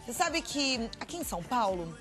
Você sabe que aqui em São Paulo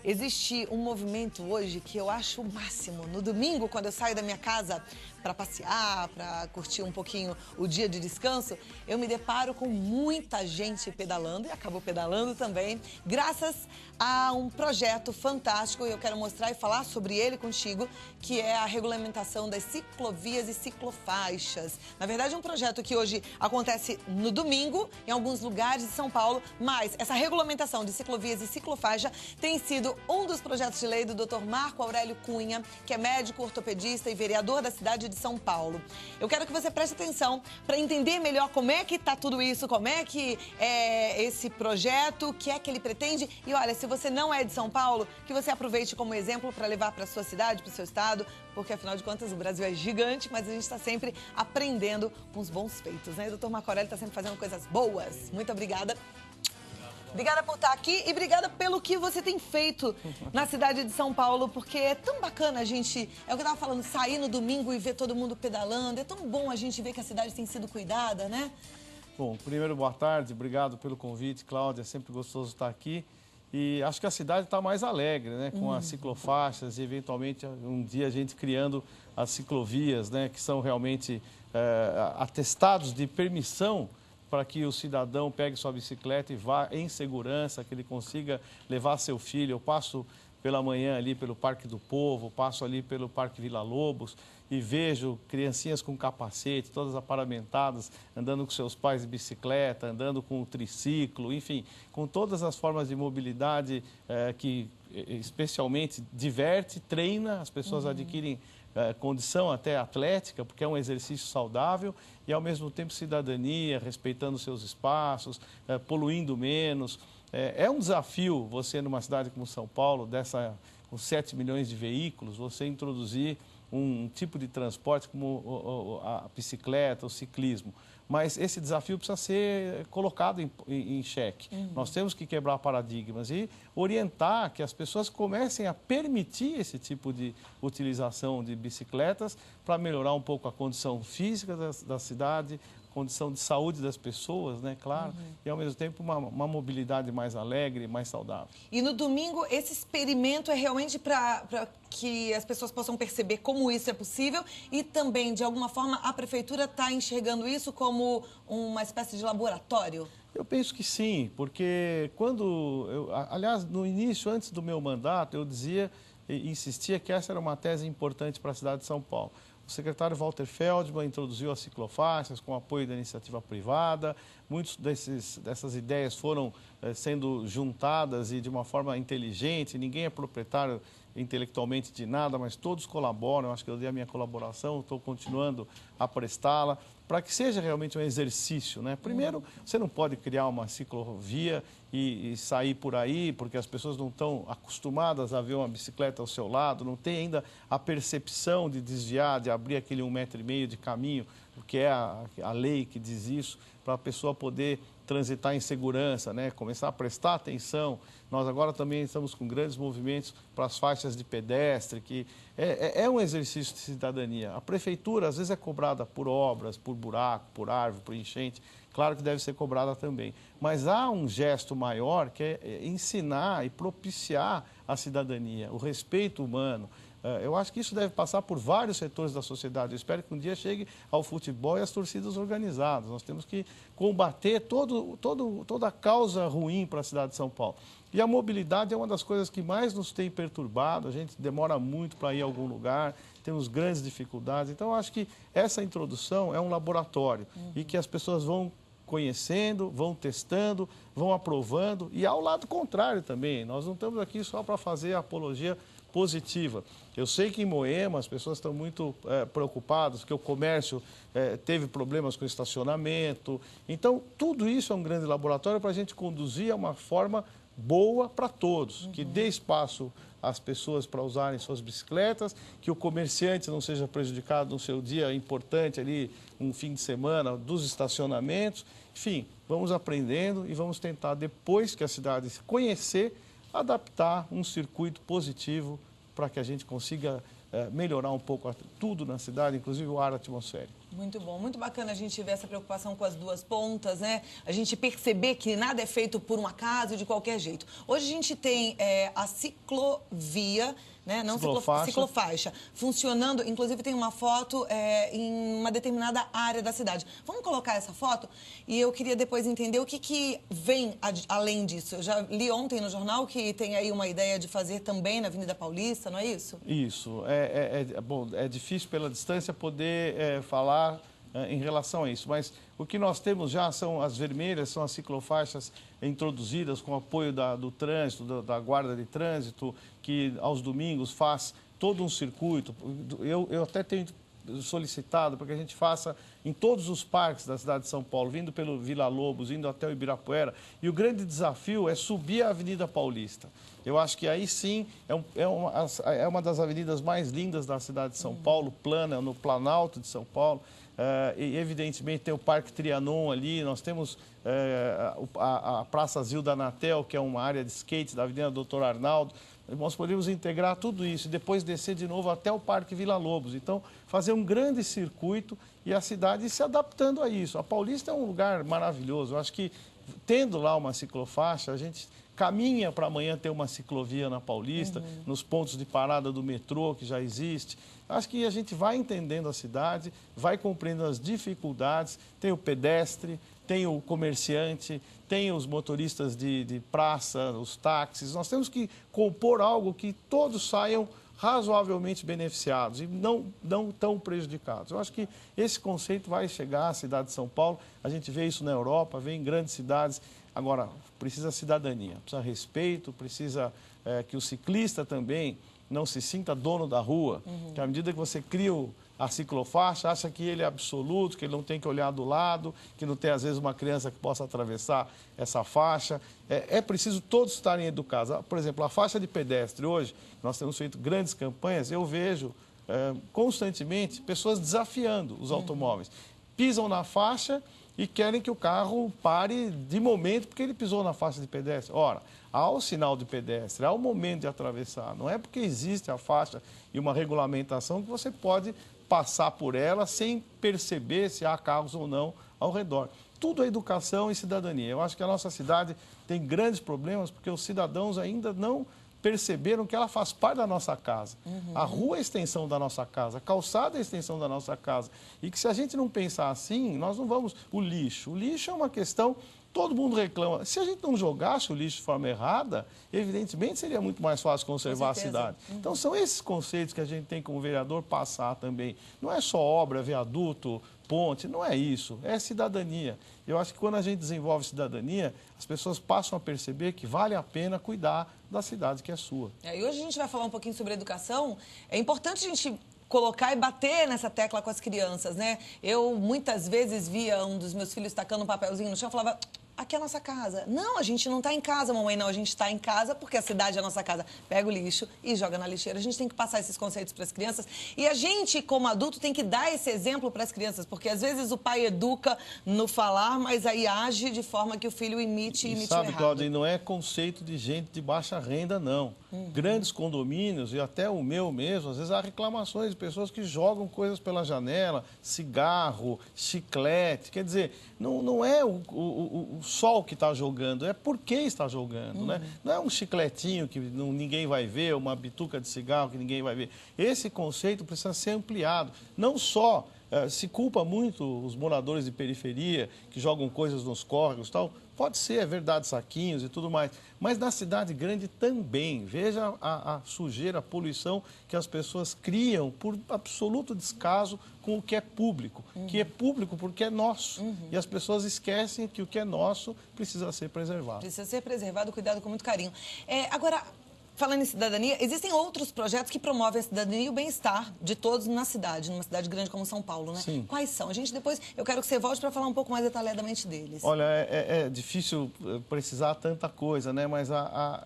existe um movimento hoje que eu acho o máximo. No domingo, quando eu saio da minha casa para passear, para curtir um pouquinho o dia de descanso, eu me deparo com muita gente pedalando e acabo pedalando também, graças a um projeto fantástico, e eu quero mostrar e falar sobre ele contigo, que é a regulamentação das ciclovias e ciclofaixas. Na verdade, é um projeto que hoje acontece no domingo, em alguns lugares de São Paulo, mas essa regulamentação de ciclovias e ciclofaixa tem sido um dos projetos de lei do Dr. Marco Aurélio Cunha, que é médico, ortopedista e vereador da cidade de São Paulo. Eu quero que você preste atenção para entender melhor como é que está tudo isso, como é que é esse projeto, o que é que ele pretende. E olha, se você não é de São Paulo, que você aproveite como exemplo para levar para a sua cidade, para o seu estado, porque afinal de contas o Brasil é gigante, mas a gente está sempre aprendendo com os bons feitos, né? O Dr. Marco Aurélio está sempre fazendo coisas boas. Muito obrigada. Obrigada por estar aqui e obrigada pelo que você tem feito na cidade de São Paulo, porque é tão bacana a gente, é o que eu estava falando, sair no domingo e ver todo mundo pedalando. É tão bom a gente ver que a cidade tem sido cuidada, né? Bom, primeiro, boa tarde, obrigado pelo convite, Cláudia, é sempre gostoso estar aqui. E acho que a cidade está mais alegre, né, com as ciclofaixas e, eventualmente, um dia a gente criando as ciclovias, né, que são realmente atestados de permissão para que o cidadão pegue sua bicicleta e vá em segurança, que ele consiga levar seu filho. Eu passo pela manhã ali pelo Parque do Povo, passo ali pelo Parque Vila Lobos e vejo criancinhas com capacete, todas aparamentadas, andando com seus pais de bicicleta, andando com o triciclo, enfim, com todas as formas de mobilidade que especialmente diverte, treina, as pessoas adquirem condição até atlética, porque é um exercício saudável e, ao mesmo tempo, cidadania, respeitando seus espaços, poluindo menos. É um desafio você, numa cidade como São Paulo, com 7 milhões de veículos, você introduzir um tipo de transporte como a bicicleta, o ciclismo. Mas esse desafio precisa ser colocado em xeque. Nós temos que quebrar paradigmas e orientar que as pessoas comecem a permitir esse tipo de utilização de bicicletas para melhorar um pouco a condição física da cidade, condição de saúde das pessoas, né, claro, e ao mesmo tempo uma mobilidade mais alegre, mais saudável. E no domingo, esse experimento é realmente para que as pessoas possam perceber como isso é possível e também, de alguma forma, a prefeitura está enxergando isso como uma espécie de laboratório? Eu penso que sim, porque aliás, no início, antes do meu mandato, eu dizia e insistia que essa era uma tese importante para a cidade de São Paulo. O secretário Walter Feldman introduziu as ciclofaixas com apoio da iniciativa privada. Muitas dessas ideias foram sendo juntadas e de uma forma inteligente. Ninguém é proprietário intelectualmente de nada, mas todos colaboram. Eu acho que eu dei a minha colaboração, estou continuando a prestá-la, para que seja realmente um exercício, né? Primeiro, você não pode criar uma ciclovia e sair por aí, porque as pessoas não estão acostumadas a ver uma bicicleta ao seu lado, não tem ainda a percepção de desviar, de abrir aquele 1,5 metro de caminho, que é a lei que diz isso, para a pessoa poder transitar em segurança, né? Começar a prestar atenção. Nós agora também estamos com grandes movimentos para as faixas de pedestre, que é um exercício de cidadania. A prefeitura, às vezes, é cobrada por obras, por buraco, por árvore, por enchente. Claro que deve ser cobrada também. Mas há um gesto maior que é ensinar e propiciar a cidadania, o respeito humano. Eu acho que isso deve passar por vários setores da sociedade. Eu espero que um dia chegue ao futebol e às torcidas organizadas. Nós temos que combater toda a causa ruim para a cidade de São Paulo. E a mobilidade é uma das coisas que mais nos tem perturbado. A gente demora muito para ir a algum lugar, temos grandes dificuldades. Então, eu acho que essa introdução é um laboratório e que as pessoas vão conhecendo, vão testando, vão aprovando. E ao lado contrário também. Nós não estamos aqui só para fazer apologia positiva. Eu sei que em Moema as pessoas estão muito preocupadas, porque o comércio teve problemas com estacionamento. Então, tudo isso é um grande laboratório para a gente conduzir a uma forma boa para todos, que dê espaço às pessoas para usarem suas bicicletas, que o comerciante não seja prejudicado no seu dia importante ali, um fim de semana, dos estacionamentos. Enfim, vamos aprendendo e vamos tentar, depois que a cidade se conhecer, adaptar um circuito positivo para que a gente consiga melhorar um pouco tudo na cidade, inclusive o ar atmosférico. Muito bom, muito bacana a gente ver essa preocupação com as duas pontas, né? A gente perceber que nada é feito por um acaso e de qualquer jeito. Hoje a gente tem a ciclovia, né? Não ciclofaixa, funcionando. Inclusive tem uma foto em uma determinada área da cidade. Vamos colocar essa foto? E eu queria depois entender o que vem além disso. Eu já li ontem no jornal que tem aí uma ideia de fazer também na Avenida Paulista, não é isso? Isso. Bom, é difícil pela distância poder falar em relação a isso, mas o que nós temos já são as vermelhas, são as ciclofaixas introduzidas com apoio do trânsito, da guarda de trânsito, que aos domingos faz todo um circuito. Eu até tenho solicitado para que a gente faça em todos os parques da cidade de São Paulo, vindo pelo Vila Lobos, indo até o Ibirapuera, e o grande desafio é subir a Avenida Paulista. Eu acho que aí sim é uma das avenidas mais lindas da cidade de São Paulo, plana, no Planalto de São Paulo. E evidentemente tem o Parque Trianon ali, nós temos a Praça Zilda Anatel, que é uma área de skate da Avenida Doutor Arnaldo. Nós podemos integrar tudo isso e depois descer de novo até o Parque Vila Lobos. Então, fazer um grande circuito e a cidade se adaptando a isso. A Paulista é um lugar maravilhoso. Eu acho que, tendo lá uma ciclofaixa, a gente caminha para amanhã ter uma ciclovia na Paulista, nos pontos de parada do metrô que já existe. Acho que a gente vai entendendo a cidade, vai compreendendo as dificuldades, tem o pedestre, tem o comerciante, tem os motoristas de praça, os táxis. Nós temos que compor algo que todos saiam razoavelmente beneficiados e não tão prejudicados. Eu acho que esse conceito vai chegar à cidade de São Paulo. A gente vê isso na Europa, vê em grandes cidades. Agora, precisa cidadania, precisa respeito, precisa que o ciclista também não se sinta dono da rua, que à medida que você cria a ciclofaixa, acha que ele é absoluto, que ele não tem que olhar do lado, que não tem, às vezes, uma criança que possa atravessar essa faixa. É preciso todos estarem educados. Por exemplo, a faixa de pedestre hoje, nós temos feito grandes campanhas, eu vejo constantemente pessoas desafiando os automóveis. Pisam na faixa e querem que o carro pare de momento porque ele pisou na faixa de pedestre. Ora, há o sinal de pedestre, há o momento de atravessar. Não é porque existe a faixa e uma regulamentação que você pode passar por ela sem perceber se há carros ou não ao redor. Tudo é educação e cidadania. Eu acho que a nossa cidade tem grandes problemas porque os cidadãos ainda não perceberam que ela faz parte da nossa casa. A rua é a extensão da nossa casa, a calçada é a extensão da nossa casa. E que se a gente não pensar assim, nós não vamos... O lixo é uma questão... Todo mundo reclama. Se a gente não jogasse o lixo de forma errada, evidentemente seria muito mais fácil conservar a cidade. Então são esses conceitos que a gente tem como vereador passar também. Não é só obra, viaduto, ponte, não é isso. É cidadania. Eu acho que quando a gente desenvolve cidadania, as pessoas passam a perceber que vale a pena cuidar da cidade que é sua. E hoje a gente vai falar um pouquinho sobre educação. É importante a gente colocar e bater nessa tecla com as crianças, né? Eu muitas vezes via um dos meus filhos tacando um papelzinho no chão e falava... Aqui é a nossa casa. Não, a gente não está em casa, mamãe, não. A gente está em casa porque a cidade é a nossa casa. Pega o lixo e joga na lixeira. A gente tem que passar esses conceitos para as crianças. E a gente, como adulto, tem que dar esse exemplo para as crianças. Porque, às vezes, o pai educa no falar, mas aí age de forma que o filho imite o sabe, errado. Cláudia, não é conceito de gente de baixa renda, não. Grandes condomínios, e até o meu mesmo, às vezes há reclamações de pessoas que jogam coisas pela janela, cigarro, chiclete. Quer dizer, não é o sol que está jogando, é por que está jogando, né? Não é um chicletinho que ninguém vai ver, uma bituca de cigarro que ninguém vai ver. Esse conceito precisa ser ampliado. Não só se culpa muito os moradores de periferia que jogam coisas nos córregos e tal. Pode ser, é verdade, saquinhos e tudo mais. Mas na cidade grande também. Veja a sujeira, a poluição que as pessoas criam por absoluto descaso com o que é público. Que é público porque é nosso. E as pessoas esquecem que o que é nosso precisa ser preservado. Precisa ser preservado, cuidado com muito carinho. Agora... Falando em cidadania, existem outros projetos que promovem a cidadania e o bem-estar de todos na cidade, numa cidade grande como São Paulo, né? Sim. Quais são? Eu quero que você volte para falar um pouco mais detalhadamente deles. Olha, é difícil precisar tanta coisa, né? Mas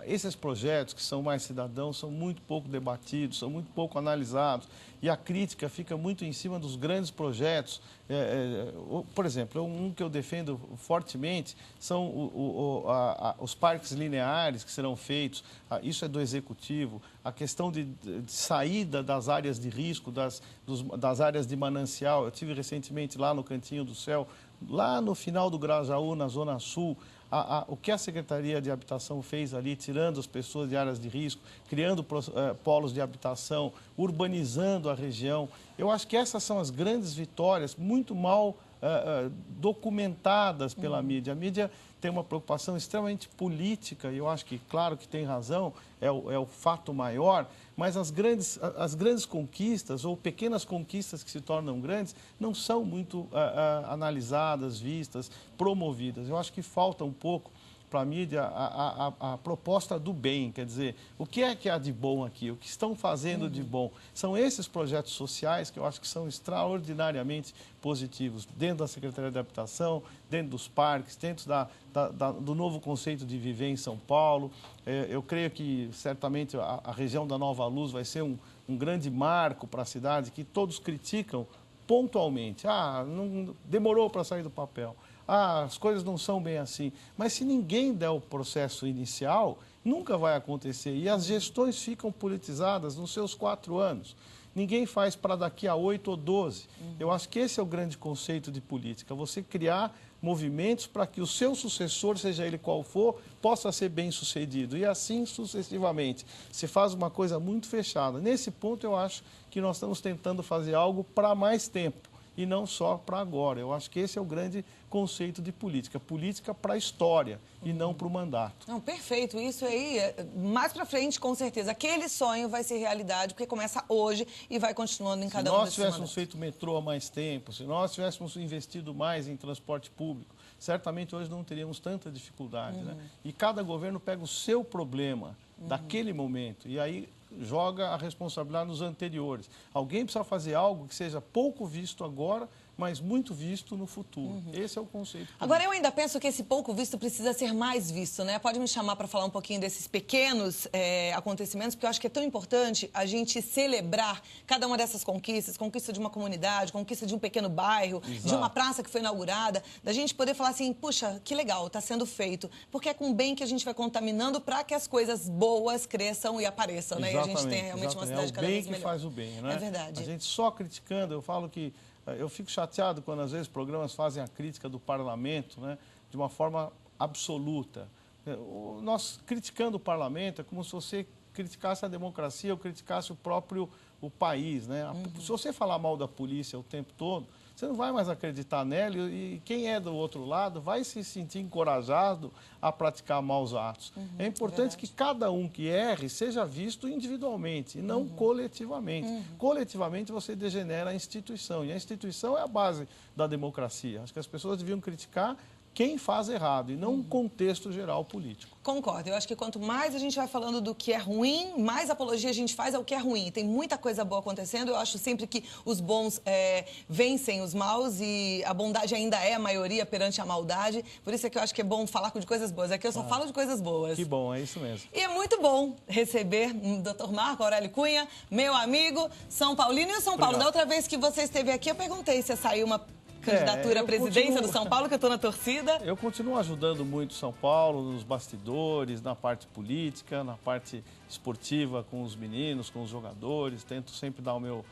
esses projetos que são mais cidadãos são muito pouco debatidos, são muito pouco analisados. E a crítica fica muito em cima dos grandes projetos. Por exemplo, um que eu defendo fortemente são os parques lineares que serão feitos. Isso é do executivo, a questão de saída das áreas de risco, das áreas de manancial. Eu estive recentemente lá no Cantinho do Céu, lá no final do Grajaú, na Zona Sul. O que a Secretaria de Habitação fez ali, tirando as pessoas de áreas de risco, criando polos de habitação, urbanizando a região. Eu acho que essas são as grandes vitórias, muito mal documentadas pela mídia. A mídia tem uma preocupação extremamente política, e eu acho que, claro que tem razão, é o fato maior, mas as grandes conquistas, ou pequenas conquistas que se tornam grandes, não são muito analisadas, vistas, promovidas. Eu acho que falta um pouco para a mídia a proposta do bem, quer dizer, o que há de bom aqui, o que estão fazendo de bom. São esses projetos sociais que eu acho que são extraordinariamente positivos, dentro da Secretaria de Habitação, dentro dos parques, dentro do novo conceito de viver em São Paulo. Eu creio que certamente a região da Nova Luz vai ser um grande marco para a cidade, que todos criticam pontualmente. Não demorou para sair do papel. As coisas não são bem assim. Mas se ninguém der o processo inicial, nunca vai acontecer. E as gestões ficam politizadas nos seus 4 anos. Ninguém faz para daqui a 8 ou 12. Eu acho que esse é o grande conceito de política. Você criar movimentos para que o seu sucessor, seja ele qual for, possa ser bem sucedido. E assim sucessivamente. Se faz uma coisa muito fechada. Nesse ponto, eu acho que nós estamos tentando fazer algo para mais tempo. E não só para agora. Eu acho que esse é o grande conceito de política. Política para a história e não para o mandato. Não, perfeito. Isso aí, mais para frente, com certeza. Aquele sonho vai ser realidade, porque começa hoje e vai continuando em cada um desses mandatos. Se nós tivéssemos feito metrô há mais tempo, se nós tivéssemos investido mais em transporte público, certamente hoje não teríamos tanta dificuldade. Né? E cada governo pega o seu problema daquele momento e aí joga a responsabilidade nos anteriores. Alguém precisa fazer algo que seja pouco visto agora, mas muito visto no futuro. Esse é o conceito político. Agora, eu ainda penso que esse pouco visto precisa ser mais visto, né? Pode me chamar para falar um pouquinho desses pequenos acontecimentos, porque eu acho que é tão importante a gente celebrar cada uma dessas conquistas, conquista de uma comunidade, conquista de um pequeno bairro, de uma praça que foi inaugurada, da gente poder falar assim, puxa, que legal, está sendo feito. Porque é com o bem que a gente vai contaminando para que as coisas boas cresçam e apareçam, né? E a gente tem realmente uma cidade cada vez melhor. É o bem que faz o bem, né? É verdade. A gente só criticando, eu falo que eu fico chateado quando, às vezes, programas fazem a crítica do parlamento, né, de uma forma absoluta. Nós, criticando o parlamento, é como se você criticasse a democracia ou criticasse o país. Né? Se você falar mal da polícia o tempo todo, você não vai mais acreditar nela e quem é do outro lado vai se sentir encorajado a praticar maus atos. É importante que cada um que erre seja visto individualmente e não coletivamente. Coletivamente você degenera a instituição e a instituição é a base da democracia. Acho que as pessoas deviam criticar quem faz errado e não um contexto geral político. Concordo. Eu acho que quanto mais a gente vai falando do que é ruim, mais apologia a gente faz ao que é ruim. Tem muita coisa boa acontecendo. Eu acho sempre que os bons vencem os maus e a bondade ainda é a maioria perante a maldade. Por isso é que eu acho que é bom falar de coisas boas. Aqui eu só falo de coisas boas. Que bom, é isso mesmo. E é muito bom receber o Dr. Marco Aurélio Cunha, meu amigo São Paulino. E o São Paulo, da outra vez que você esteve aqui, eu perguntei se saiu uma candidatura à presidência do São Paulo, que eu estou na torcida. Eu continuo ajudando muito São Paulo nos bastidores, na parte política, na parte esportiva, com os meninos, com os jogadores. Tento sempre dar o meu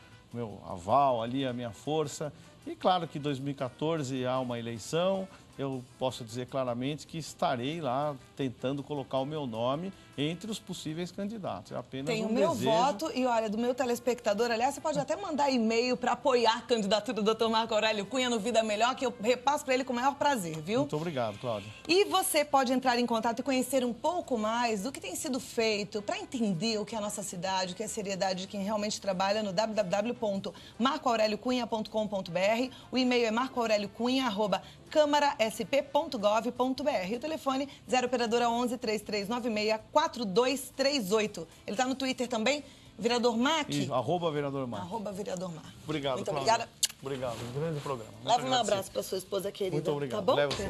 aval ali, a minha força. E claro que em 2014 há uma eleição, eu posso dizer claramente que estarei lá tentando colocar o meu nome entre os possíveis candidatos. É apenas Tem um o meu desejo. voto e, olha, do meu telespectador, aliás, você pode até mandar e-mail para apoiar a candidatura do Dr. Marco Aurélio Cunha no Vida Melhor, que eu repasso para ele com o maior prazer, viu? Muito obrigado, Cláudia. E você pode entrar em contato e conhecer um pouco mais do que tem sido feito para entender o que é a nossa cidade, o que é a seriedade de quem realmente trabalha no www.marcoaureliocunha.com.br. O e-mail é marcoaureliocunha@câmarasp.gov.br. O telefone 0 operadora 11 3396 4238. Ele está no Twitter também, Vereador Mac. Isso, @vereador Mac. @vereador Mac. Obrigado, Muito Cláudia. obrigada. Obrigado, um grande programa. Leva um abraço para sua esposa querida. Muito obrigado. Tá bom? Levo sim.